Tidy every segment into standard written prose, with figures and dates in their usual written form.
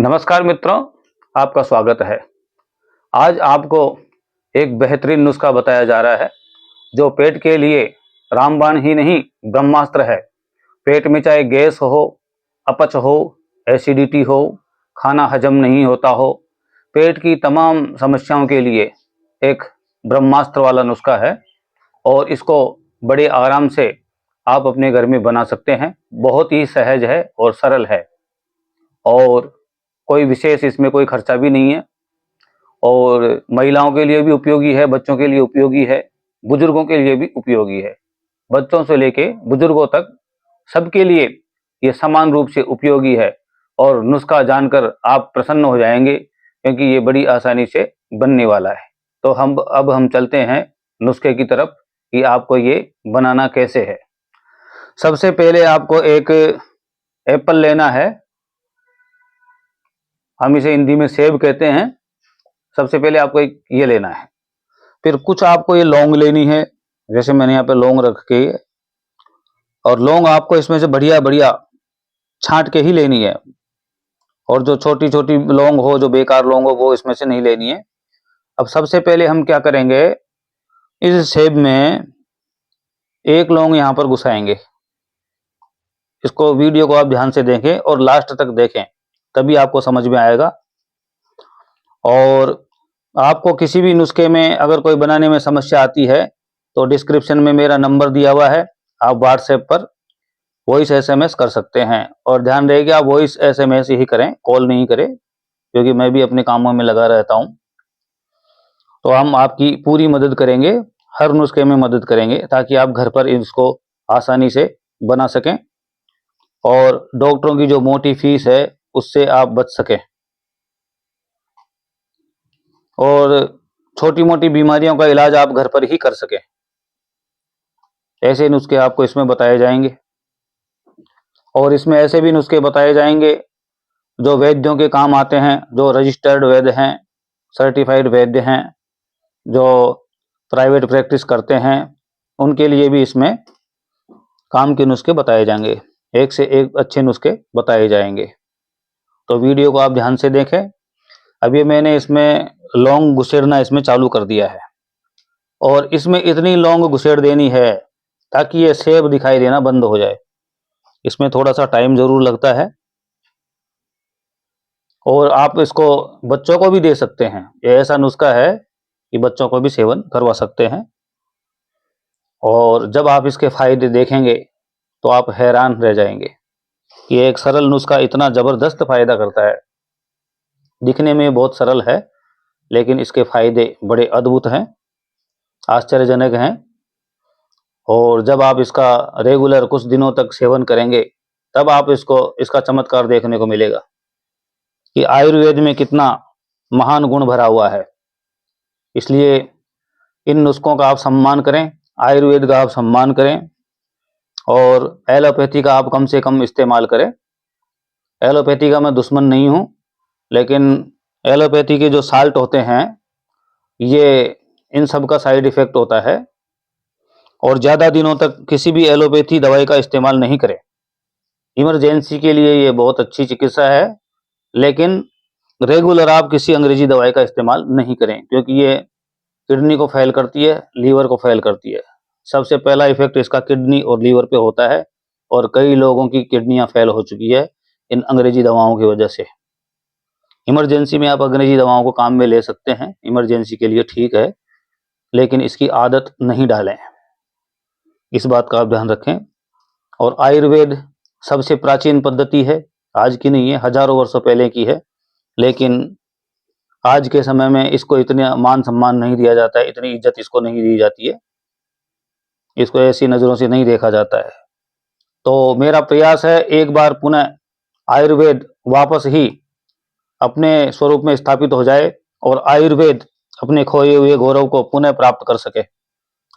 नमस्कार मित्रों, आपका स्वागत है। आज आपको एक बेहतरीन नुस्खा बताया जा रहा है जो पेट के लिए रामबाण ही नहीं ब्रह्मास्त्र है। पेट में चाहे गैस हो, अपच हो, एसिडिटी हो, खाना हजम नहीं होता हो, पेट की तमाम समस्याओं के लिए एक ब्रह्मास्त्र वाला नुस्खा है और इसको बड़े आराम से आप अपने घर में बना सकते हैं। बहुत ही सहज है और सरल है और कोई विशेष इसमें कोई खर्चा भी नहीं है और महिलाओं के लिए भी उपयोगी है, बच्चों के लिए उपयोगी है, बुजुर्गों के लिए भी उपयोगी है। बच्चों से लेके बुजुर्गों तक सबके लिए ये समान रूप से उपयोगी है और नुस्खा जानकर आप प्रसन्न हो जाएंगे क्योंकि ये बड़ी आसानी से बनने वाला है। तो हम चलते हैं नुस्खे की तरफ कि आपको ये बनाना कैसे है। सबसे पहले आपको एक एप्पल लेना है, हम इसे हिंदी में सेब कहते हैं। सबसे पहले आपको एक ये लेना है, फिर कुछ आपको ये लौंग लेनी है, जैसे मैंने यहाँ पे लौंग रख के, और लौंग आपको इसमें से बढ़िया बढ़िया छांट के ही लेनी है और जो छोटी छोटी लौंग हो, जो बेकार लौंग हो, वो इसमें से नहीं लेनी है। अब सबसे पहले हम क्या करेंगे, इस सेब में एक लौंग यहाँ पर घुसाएंगे। इसको वीडियो को आप ध्यान से देखें और लास्ट तक देखें, तभी आपको समझ में आएगा। और आपको किसी भी नुस्खे में अगर कोई बनाने में समस्या आती है तो डिस्क्रिप्शन में मेरा नंबर दिया हुआ है, आप व्हाट्सएप पर वॉइस एसएमएस कर सकते हैं। और ध्यान रहे कि आप वॉइस एसएमएस ही करें, कॉल नहीं करें, क्योंकि मैं भी अपने कामों में लगा रहता हूं। तो हम आपकी पूरी मदद करेंगे, हर नुस्खे में मदद करेंगे ताकि आप घर पर इसको आसानी से बना सकें और डॉक्टरों की जो मोटी फीस है उससे आप बच सकें और छोटी मोटी बीमारियों का इलाज आप घर पर ही कर सकें। ऐसे नुस्खे आपको इसमें बताए जाएंगे और इसमें ऐसे भी नुस्खे बताए जाएंगे जो वैद्यों के काम आते हैं, जो रजिस्टर्ड वैद्य हैं, सर्टिफाइड वैद्य हैं, जो प्राइवेट प्रैक्टिस करते हैं, उनके लिए भी इसमें काम के नुस्खे बताए जाएंगे। एक से एक अच्छे नुस्खे बताए जाएंगे। तो वीडियो को आप ध्यान से देखें। अभी मैंने इसमें लौंग घुसेड़ना इसमें चालू कर दिया है और इसमें इतनी लौंग घुसेड़ देनी है ताकि ये सेब दिखाई देना बंद हो जाए। इसमें थोड़ा सा टाइम जरूर लगता है और आप इसको बच्चों को भी दे सकते हैं। ये ऐसा नुस्खा है कि बच्चों को भी सेवन करवा सकते हैं और जब आप इसके फायदे देखेंगे तो आप हैरान रह जाएंगे कि एक सरल नुस्खा इतना जबरदस्त फायदा करता है। दिखने में बहुत सरल है लेकिन इसके फायदे बड़े अद्भुत हैं, आश्चर्यजनक हैं। और जब आप इसका रेगुलर कुछ दिनों तक सेवन करेंगे तब आप इसका चमत्कार देखने को मिलेगा कि आयुर्वेद में कितना महान गुण भरा हुआ है। इसलिए इन नुस्खों का आप सम्मान करें, आयुर्वेद का आप सम्मान करें और एलोपैथी का आप कम से कम इस्तेमाल करें। एलोपैथी का मैं दुश्मन नहीं हूं, लेकिन एलोपैथी के जो साल्ट होते हैं ये इन सब का साइड इफेक्ट होता है और ज़्यादा दिनों तक किसी भी एलोपैथी दवाई का इस्तेमाल नहीं करें। इमरजेंसी के लिए ये बहुत अच्छी चिकित्सा है, लेकिन रेगुलर आप किसी अंग्रेजी दवाई का इस्तेमाल नहीं करें क्योंकि ये किडनी को फेल करती है, लीवर को फेल करती है। सबसे पहला इफेक्ट इसका किडनी और लीवर पे होता है और कई लोगों की किडनियां फेल हो चुकी है इन अंग्रेजी दवाओं की वजह से। इमरजेंसी में आप अंग्रेजी दवाओं को काम में ले सकते हैं, इमरजेंसी के लिए ठीक है, लेकिन इसकी आदत नहीं डालें, इस बात का आप ध्यान रखें। और आयुर्वेद सबसे प्राचीन पद्धति है, आज की नहीं है, हजारों वर्षों पहले की है, लेकिन आज के समय में इसको इतना मान सम्मान नहीं दिया जाता है, इतनी इज्जत इसको नहीं दी जाती है, इसको ऐसी नज़रों से नहीं देखा जाता है। तो मेरा प्रयास है एक बार पुनः आयुर्वेद वापस ही अपने स्वरूप में स्थापित हो जाए और आयुर्वेद अपने खोए हुए गौरव को पुनः प्राप्त कर सके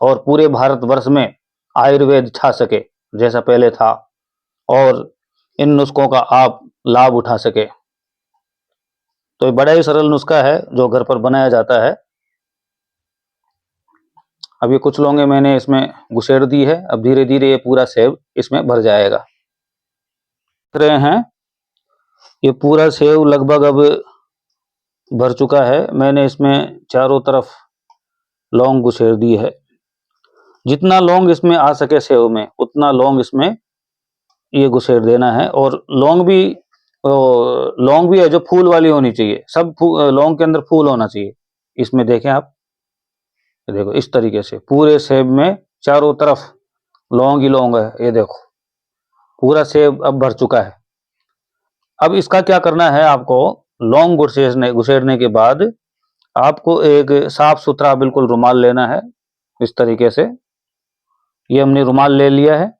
और पूरे भारतवर्ष में आयुर्वेद छा सके जैसा पहले था और इन नुस्खों का आप लाभ उठा सके। तो ये बड़ा ही सरल नुस्खा है जो घर पर बनाया जाता है। अभी कुछ लौंगे मैंने इसमें घुसेड़ दी है, अब धीरे धीरे ये पूरा सेब इसमें भर जाएगा। देख रहे हैं ये पूरा सेव लगभग अब भर चुका है। मैंने इसमें चारों तरफ लौंग घुसेड़ दी है। जितना लौंग इसमें आ सके सेव में, उतना लौंग इसमें ये घुसेड़ देना है। और लौंग भी है जो फूल वाली होनी चाहिए। सब लौंग के अंदर फूल होना चाहिए। इसमें देखें आप, देखो इस तरीके से पूरे सेब में चारों तरफ लौंग ही लौंग है। ये देखो पूरा सेब अब भर चुका है। अब इसका क्या करना है आपको, लौंग घुसेड़ने के बाद आपको एक साफ सुथरा बिल्कुल रुमाल लेना है। इस तरीके से ये हमने रुमाल ले लिया है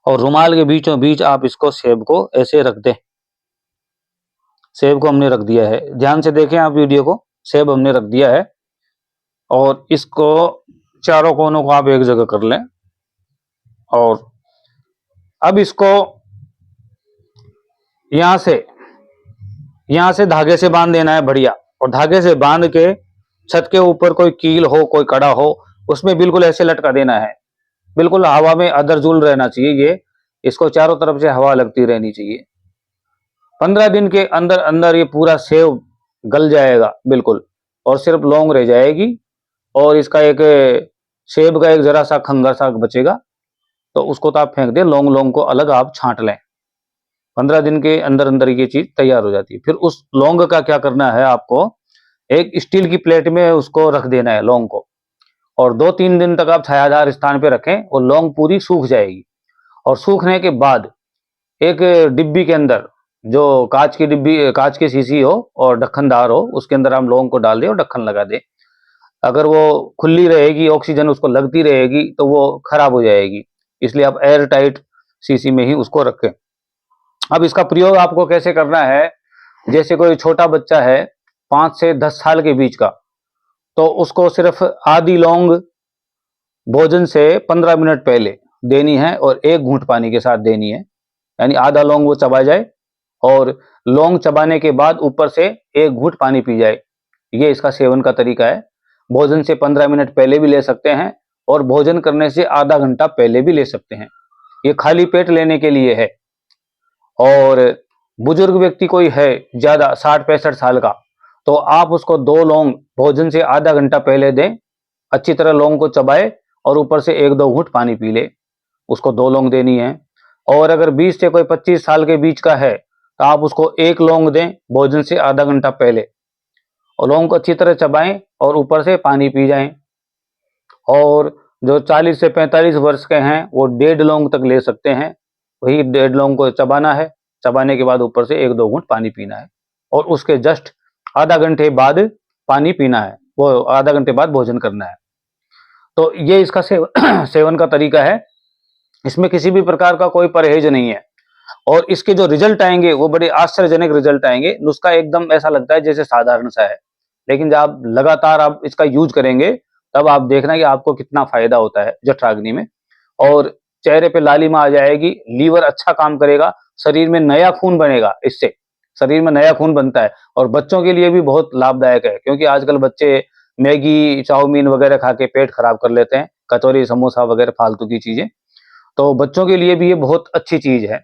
और रुमाल के बीचों बीच आप इसको सेब को ऐसे रख दें। सेब को हमने रख दिया है, ध्यान से देखें आप वीडियो को। सेब हमने रख दिया है और इसको चारों कोनों को आप एक जगह कर लें। और अब इसको यहां से धागे से बांध देना है बढ़िया। और धागे से बांध के छत के ऊपर कोई कील हो, कोई कड़ा हो, उसमें बिल्कुल ऐसे लटका देना है। बिल्कुल हवा में अदरजुल रहना चाहिए ये। इसको चारों तरफ से हवा लगती रहनी चाहिए। 15 दिन के अंदर अंदर ये पूरा सेव गल जाएगा बिल्कुल, और सिर्फ लौंग रह जाएगी। और इसका एक सेब का एक जरा सा खंगर सा बचेगा, तो उसको तो आप फेंक दें। लौंग को अलग आप छांट लें। 15 दिन के अंदर अंदर ये चीज तैयार हो जाती है। फिर उस लौंग का क्या करना है आपको, एक स्टील की प्लेट में उसको रख देना है लौंग को। और 2-3 दिन तक आप छायादार स्थान पे रखें और लौंग पूरी सूख जाएगी। और सूखने के बाद एक डिब्बी के अंदर, जो कांच की शीशी हो और ढक्कनदार हो, उसके अंदर हम लौंग को डाल दें और ढक्कन लगा दें। अगर वो खुली रहेगी, ऑक्सीजन उसको लगती रहेगी, तो वो खराब हो जाएगी। इसलिए आप एयर टाइट शीशी में ही उसको रखें। अब इसका प्रयोग आपको कैसे करना है, जैसे कोई छोटा बच्चा है 5 से 10 साल के बीच का, तो उसको सिर्फ आधी लौंग भोजन से 15 मिनट पहले देनी है और 1 घूंट पानी के साथ देनी है। यानी आधा लौंग वो चबा जाए और लौंग चबाने के बाद ऊपर से 1 घूंट पानी पी जाए। ये इसका सेवन का तरीका है। भोजन से 15 मिनट पहले भी ले सकते हैं और भोजन करने से आधा घंटा पहले भी ले सकते हैं। ये खाली पेट लेने के लिए है। और बुजुर्ग व्यक्ति कोई है ज्यादा 60-65 साल का, तो आप उसको 2 लौंग भोजन से आधा घंटा पहले दें। अच्छी तरह लौंग को चबाए और ऊपर से 1-2 घूंट पानी पी ले। उसको 2 लौंग देनी है। और अगर 20 से कोई 25 साल के बीच का है, तो आप उसको 1 लौंग दें भोजन से आधा घंटा पहले। और लौंग को अच्छी तरह चबाएं और ऊपर से पानी पी जाएं। और जो 40 से 45 वर्ष के हैं, वो 1.5 लौंग तक ले सकते हैं। वही 1.5 लौंग को चबाना है। चबाने के बाद ऊपर से 1-2 घूंट पानी पीना है और उसके जस्ट आधा घंटे बाद पानी पीना है। वो आधा घंटे बाद भोजन करना है। तो ये इसका सेवन का तरीका है। इसमें किसी भी प्रकार का कोई परहेज नहीं है। और इसके जो रिजल्ट आएंगे वो बड़े आश्चर्यजनक रिजल्ट आएंगे। नुस्खा एकदम ऐसा लगता है जैसे साधारण सा है, लेकिन जब आप लगातार आप इसका यूज करेंगे, तब आप देखना कि आपको कितना फायदा होता है जठराग्नि में। और चेहरे पे लालिमा आ जाएगी, लीवर अच्छा काम करेगा, शरीर में नया खून बनेगा। इससे शरीर में नया खून बनता है। और बच्चों के लिए भी बहुत लाभदायक है, क्योंकि आजकल बच्चे मैगी चाउमीन वगैरह खा के पेट खराब कर लेते हैं, कचौरी समोसा वगैरह फालतू की चीजें। तो बच्चों के लिए भी ये बहुत अच्छी चीज है।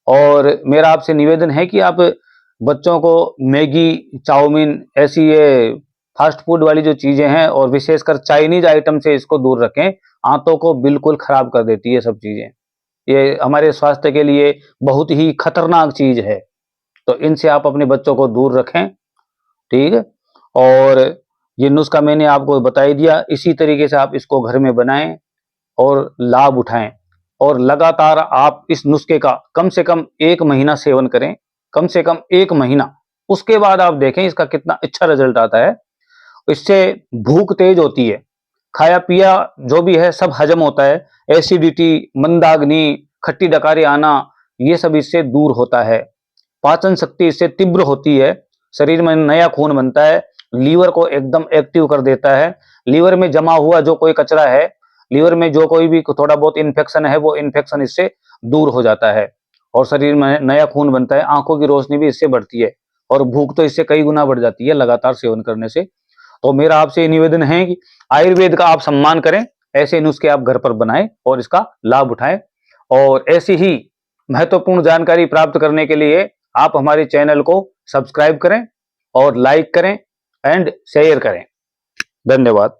और मेरा आपसे निवेदन है कि आप बच्चों को मैगी चाउमीन ऐसी ये फास्ट फूड वाली जो चीजें हैं, और विशेषकर चाइनीज आइटम से इसको दूर रखें। आंतों को बिल्कुल खराब कर देती है सब चीजें। ये हमारे स्वास्थ्य के लिए बहुत ही खतरनाक चीज है। तो इनसे आप अपने बच्चों को दूर रखें, ठीक है। और ये नुस्खा मैंने आपको बता ही दिया। इसी तरीके से आप इसको घर में बनाएं और लाभ उठाएं। और लगातार आप इस नुस्खे का कम से कम 1 महीना सेवन करें, कम से कम 1 महीना। उसके बाद आप देखें इसका कितना अच्छा रिजल्ट आता है। इससे भूख तेज होती है, खाया पिया जो भी है सब हजम होता है। एसिडिटी, मंदाग्नि, खट्टी डकारे आना, ये सब इससे दूर होता है। पाचन शक्ति इससे तीव्र होती है। शरीर में नया खून बनता है। लीवर को एकदम एक्टिव कर देता है। लीवर में जमा हुआ जो कोई कचरा है, लीवर में जो कोई भी थोड़ा बहुत इन्फेक्शन है, वो इन्फेक्शन इससे दूर हो जाता है और शरीर में नया खून बनता है। आंखों की रोशनी भी इससे बढ़ती है और भूख तो इससे कई गुना बढ़ जाती है लगातार सेवन करने से। तो मेरा आपसे निवेदन है कि आयुर्वेद का आप सम्मान करें, ऐसे नुस्खे आप घर पर बनाएं और इसका लाभ उठाएं। और ऐसी ही महत्वपूर्ण जानकारी प्राप्त करने के लिए आप हमारे चैनल को सब्सक्राइब करें और लाइक करें एंड शेयर करें। धन्यवाद।